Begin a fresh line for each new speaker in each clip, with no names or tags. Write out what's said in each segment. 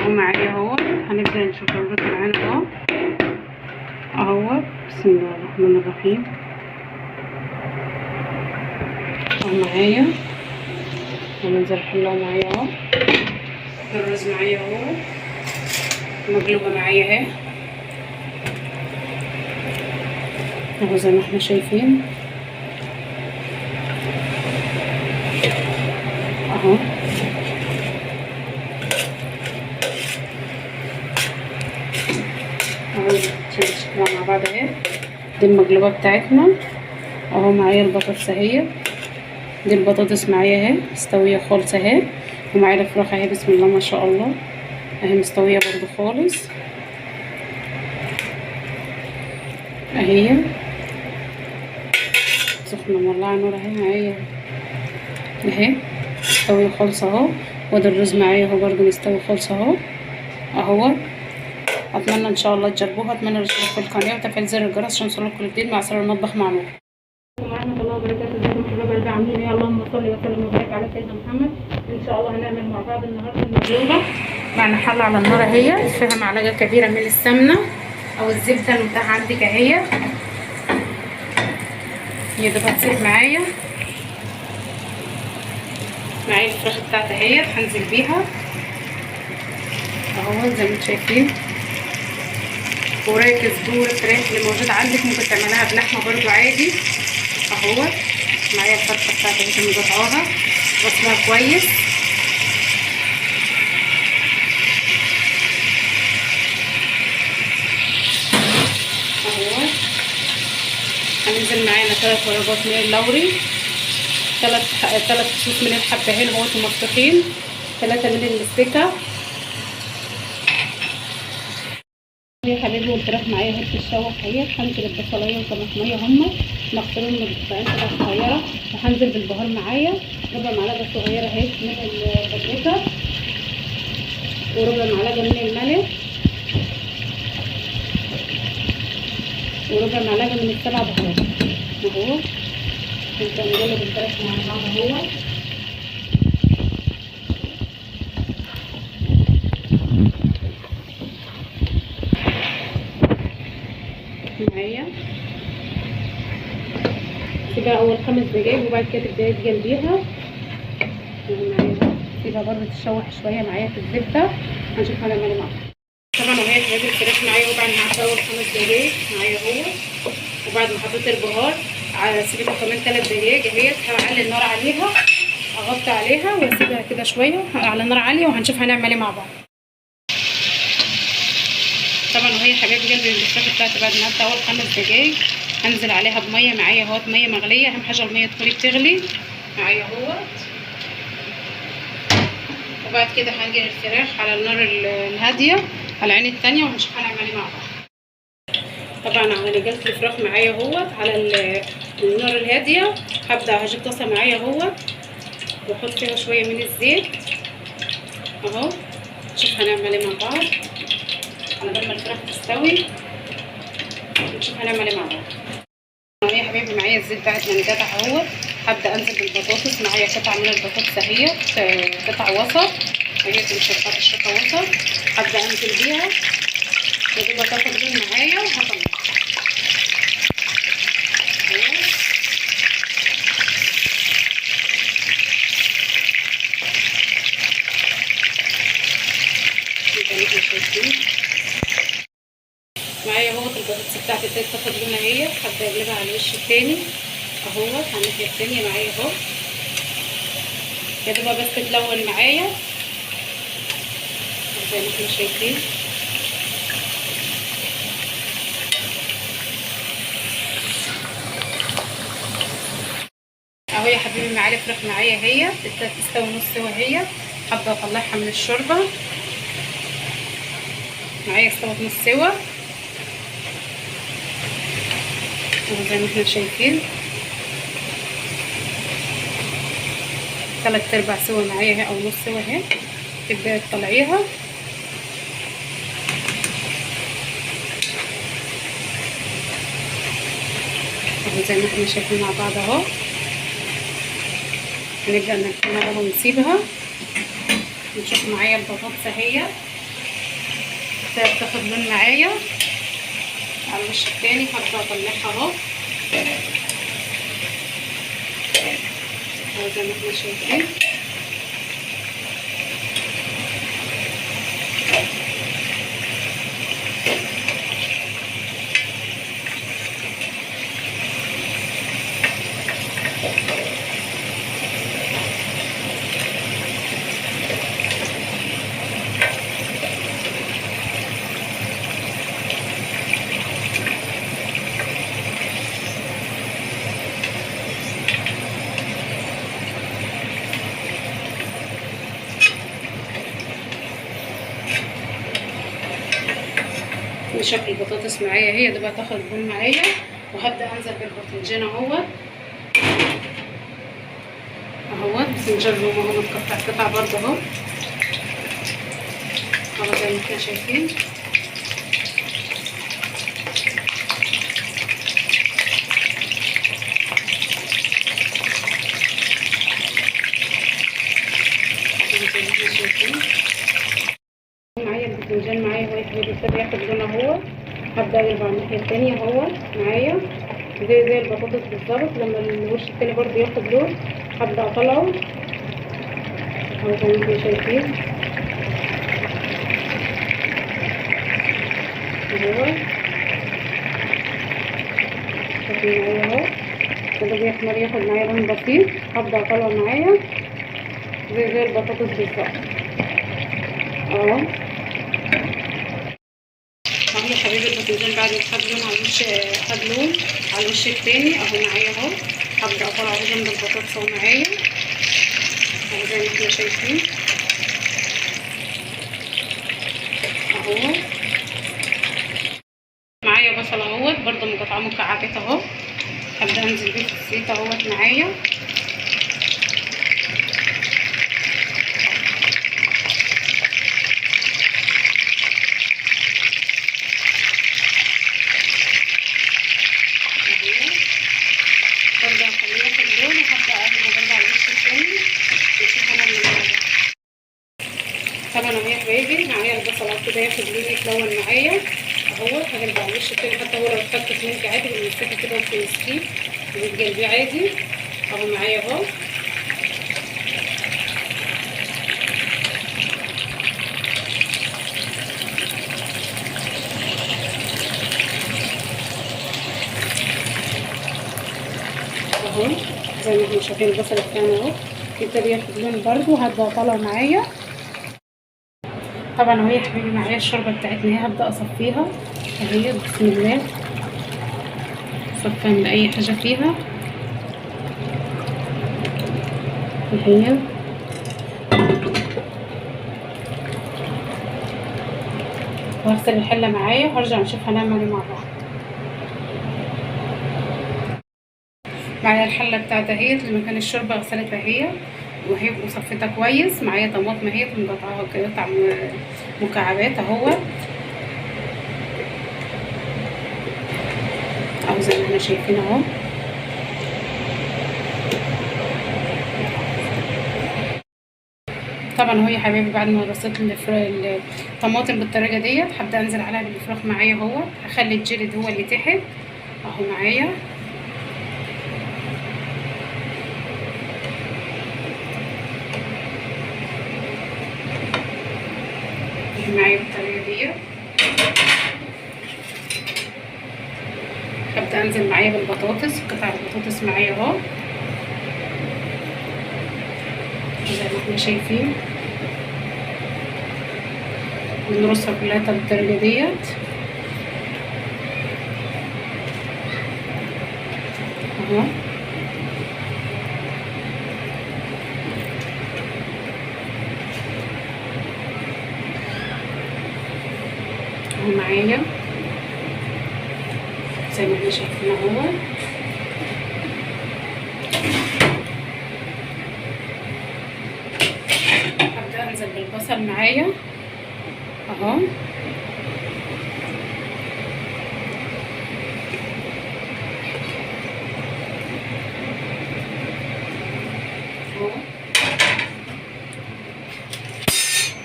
ومعايا اهو هنبدأ نشوف الرز معانا اهو. بسم الله الرحمن الرحيم. اهو معايا هننزل حله معايا اهو. الرز معايا اهو مقلوبه معايا اهي اهو زي ما احنا شايفين اهو. شكلها مع بعض اهي. دي المقلوبه بتاعتنا اهو. معايا البطاطس اهي. دي البطاطس معايا اهي مستويه خالص اهي. ومعايا الفراخ اهي بسم الله ما شاء الله اهي مستويه برضو خالص اهي سخنه مولعه نور اهي. معايا اهي مستويه خالص اهو. وده الرز معايا اهو برضو مستوي خالص اهو. اتمنى ان شاء الله تجربوها. اتمنى الاشتراك في القناه وتفعيل زر الجرس عشان يوصلكوا كل جديد. مع سر المطبخ مع نور. ورحمه الله وبركاته. ازيكم حبايبي عاملين ايه؟ اللهم صل وسلم وبارك على سيدنا محمد. ان شاء الله هنعمل مع بعض النهارده المقلوبه. معنا حله على النار اهي فيها معلقه كبيره من السمنه او الزبده المتاحه عندك اهي. يا دوب هتسيح معايا الفراخ بتاعتي اهي هنزل بيها اهو زي ما انتم شايفين. وراك صدور الفراخ اللي موجوده عندك ممكن تعملها بلحمه برضو عادي اهو. معايا الفرخه بتاعتي اهي مقطعاها غسلها كويس اهو. هننزل معانا 3 ورقات من اللوري، 3 فصوص من الحبهان اهوت مفتوحين، 3 من المستكه يا حبيبي. والفراخ معايا اهي بتتشوح اهي. هنزل البصلايه والطماطميه هما مغسولين من قطعين قطع صغيره. وهنزل بالبهار معايا ربع معلقه صغيره اهي من البابريكا وربع معلقه من الملح وربع معلقه من السبع بهارات اهو. نبدا نقلب الفراخ مع بعض اهو. معايا سيبها اول 5 دقايق وبعد كده تبداي تقلبيها معايا. سيبها برضه تتشوح شويه معايا في الزبده. هنشوف هنعمل ايه معاها. طبعا وهي حبايبي الفراخ معايا وبعد ما حطيتها اول 5 دقايق معايا اهو. وبعد ما حطيت البهار سيبها كمان 3 دقايق اهي. هعلي النار عليها اغطي عليها واسيبها كده شويه على نار عاليه وهنشوف هنعمل ايه مع بعض. طبعا وهي حبايبي قلبي الفراخ بتاعتي بعد ما حطيتها اول 5 دقايق هنزل عليها بميه معايا اهوت. ميه مغليه، اهم حاجه الميه تكون بتغلي معايا اهوت. وبعد كده هنجي الفراخ على النار الهاديه على العين الثانيه وهنشوف هنعمل ايه مع بعض. طبعا انا قلت الفراخ معايا اهوت على النار الهاديه. هبدا هجيب طاسه معايا اهوت واحط فيها شويه من الزيت اهو. نشوف هنعمل ايه مع بعض على بال ما الفراخ تستوي. نشوف هنعمل ايه مع بعض. يا حبايبي معايا الزيت بعد ما انقطع اهوت. هبدا انزل بالبطاطس. معايا قطعه من البطاطس اهي قطع وسط اهي تنشرات الشطه وسط. هبدا انزل بيها يا دوب تاخد لون معايا وهطلعها اهي. زي ما احنا شايفين معايا اهوت البطاطس بتاعتي ابتدت تاخد لون اهي. هبدا اقلبها على الوش التاني اهوت على الناحيه التانيه معايا اهو. يا دوب بس تتلون معايا زي ما احنا شايفين اهو. يا حبيبي معايا الفراخ معايا اهي ابتدت تستوي نص سوا اهي. هبدا اطلعها من الشوربه معايا استوت نص سوا زي ما احنا شايفين. 3/4 سوا معايا اهي او نص سوا اهي. تبداي تطلعيها اهو زي ما احنا شايفين مع بعض اهو. هنبدا نركنها ونسيبها. نشوف معايا البطاطس اهي بتاخد لون معايا على الوش التاني. هبدا اطلعها اهو زي ما احنا شايفين. شكل البطاطس معايا هي ده بقى تاخد لون معايا. وهبدا انزل بالباذنجان اهوت باذنجان رومي اهو متقطع قطع برضه اهو زي ما احنا شايفين. معايا الباذنجان معايا اهو ابتدى ياخد لون اهو. هبدا اقلب على الناحيه التانيه اهو معايا زي البطاطس بالظبط. لما الوش التاني برضه ياخد لون هبدا اطلعه اهو زي ما انتم شايفين اهو. شايفين معايا اهو كده بيحمر ياخد معايا لون بسيط. هبدا اطلعه معايا زي البطاطس بالظبط اهو. يا حبيبي الباذنجان بعد ما خد لون على الوش خد لون على الوش التاني اهو معايا اهو. هبدا اطلعه جنب البطاطس اهو معايا اهو زي ما احنا شايفين اهو. معايا بصل اهوت برضه مقطعه مكعبات اهو. هبدا انزل بيه في الزيت اهوت معايا برضه هخليه ياخد لون. وهبدا اقلبه برضه على الوش التاني ونشوف هنعمل ايه. طبعا اهو يا حبايبي معايا البصل كده ياخد لون يتلون معايا اهو. هقلبه على الوش التاني حتى هو لو اتحط في ملك عادي بنمسكه كده وبنسقيه وبتقلبيه عادي اهو معايا اهو. اهو زي ما احنا شايفين البصل بتاعنا اهو ابتدى ياخد لون برضه. هبدا اطلع معايا طبعا اهو يا حبيبي معايا الشوربه بتاعتنا اهي. هبدا اصفيها اهي بسم الله. اصفيها من اي حاجه فيها اهي. وهغسل الحله معايا وهرجع نشوف هنعمل ايه مع بعض. معايا الحله بتاعتي اهيت اللي مكان الشوربه غسلتها اهي وهي وصفيتها كويس. معايا طماطم اهي مقطعاها قطع مكعبات اهو زي ما احنا شايفين اهو. طبعا اهو يا حبايبي بعد ما رصيت الطماطم بالطريقه ديت هبدا انزل عليها بالفراخ معايا اهو. هخلي الجلد هو اللي تحت اهو معايا بالطريقه ديت. هبدا انزل معايا بالبطاطس قطع البطاطس معايا اهو زي ما احنا شايفين. بنرصها كلها بالطريقه ديت اهو. معايا زي ما احنا شايفين اهو. هبدا انزل بالبصل معايا اهو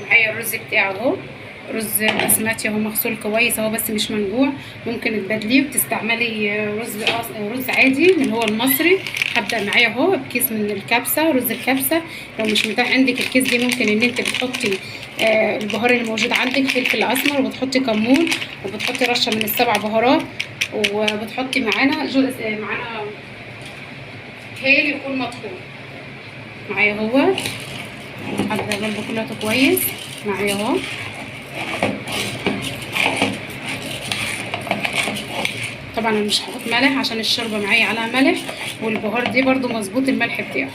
معايا الرز بتاعه اهو. رز بسمتي اهو مغسول كويس اهو بس مش منقوع. ممكن تبدليه وتستعملي رز عادي اللي هو المصري. هبدا معايا اهو بكيس من الكبسه، رز الكبسه. لو مش متاح عندك الكيس دي ممكن ان انت بتحطي البهار اللي موجود عندك، فلفل اسمر، وبتحطي كمون، وبتحطي رشه من السبع بهارات، وبتحطي معانا معانا هيل يكون مطحون. معايا اهو هبدا اقلبه كله كويس معايا اهو. طبعا انا مش هحط ملح عشان الشوربه معايا عليها ملح، والبهار دي برضو مظبوط الملح بتاعه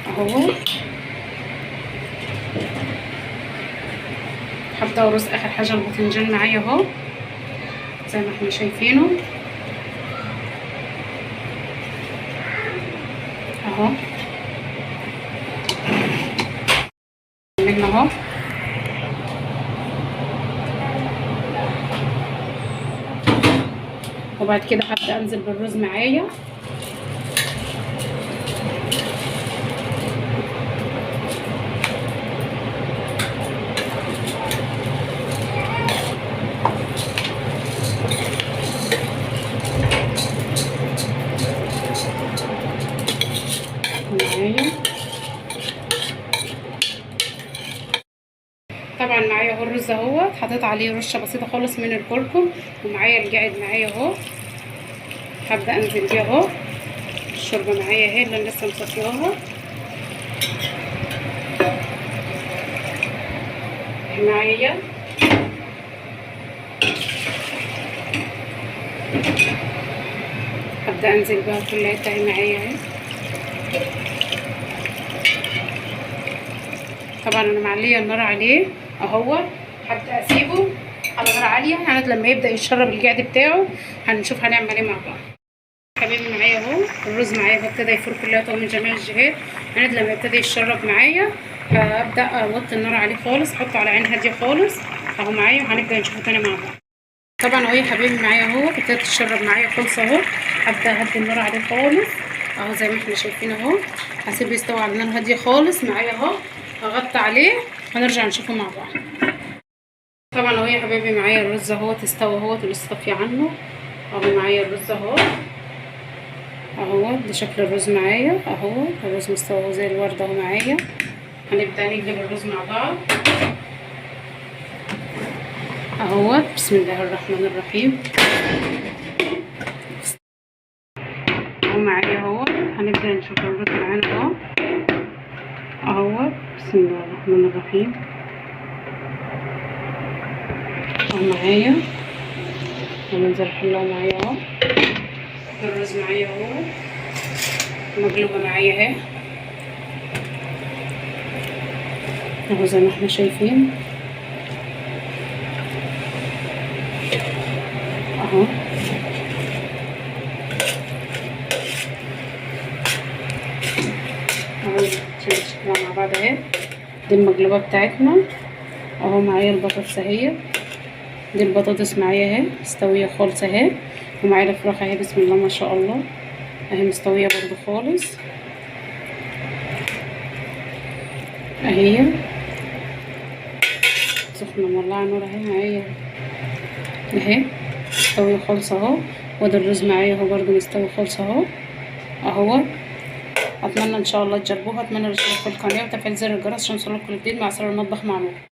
اهو. هبدا ارص اخر حاجه الباذنجان معايا اهو زي ما احنا شايفينه اهو. عملنا اهو وبعد كده هبدا انزل بالرز معايا طبعا معايا اهو الرز اهوت، حطيت عليه رشه بسيطه خالص من الكركم، ومعايا القاعد معايا اهو. هبدا انزل بيه اهو. الشوربه معايا اهي اللي انا لسه مصفياها معايا. هبدا انزل بها كلها اهي معايا اهي. طبعا انا معليه النار عليه اهو. هبدا اسيبه على نار عاليه لغايه لما يبدا يشرب القعد بتاعه. هنشوف هنعمل ايه مع بعض. حبيبي معايا اهو الرز معايا ابتدى يفور كلها من جميع الجهات. لغايه لما يبتدي يشرب معايا هبدا اوطي النار عليه خالص، احطه على عين هاديه خالص اهو معايا، وهنبدا نشوفه تاني مع بعض. طبعا اهو يا حبيبي معايا اهو ابتدت تشرب معايا خالص اهو. هبدا اهدي النار عليه خالص اهو زي ما احنا شايفين اهو. هسيبه يستوي على نار هاديه خالص معايا اهو. هغطي عليه هنرجع نشوفه مع بعض. طبعا اهو يا حبايبي معايا الرز اهو استوى اهو ولسه طافيه عنه اهو. معايا الرز اهو ده شكل الرز معايا اهو. الرز مستوى اهو زي الورد اهو معايا. هنبدا نقلب الرز مع بعض اهو. بسم الله الرحمن الرحيم اهو معايا اهو. هنبدا نشوف الرز معانا اهو. بسم الله الرحمن الرحيم اهو معايا. هننزل حله معايا اهو. الرز معايا اهو مقلوبه معايا اهي اهو زي ما احنا شايفين اهو. شكلها مع بعض اهي. دي المقلوبه بتاعتنا اهو. معايا البطاطس اهي. دي البطاطس معايا اهي مستويه خالص اهي. ومعايا الفراخ اهي بسم الله ما شاء الله اهي مستويه برضو خالص اهي. سخنه مولعه نور اهي معايا اهي مستويه خالص اهو. وده الرز معايا اهو برضو مستوي خالص اهو. اتمنى ان شاء الله تجربوها. اتمنى الاشتراك في القناه وتفعيل زر الجرس عشان يوصلكوا كل جديد مع اسرار المطبخ مع نور.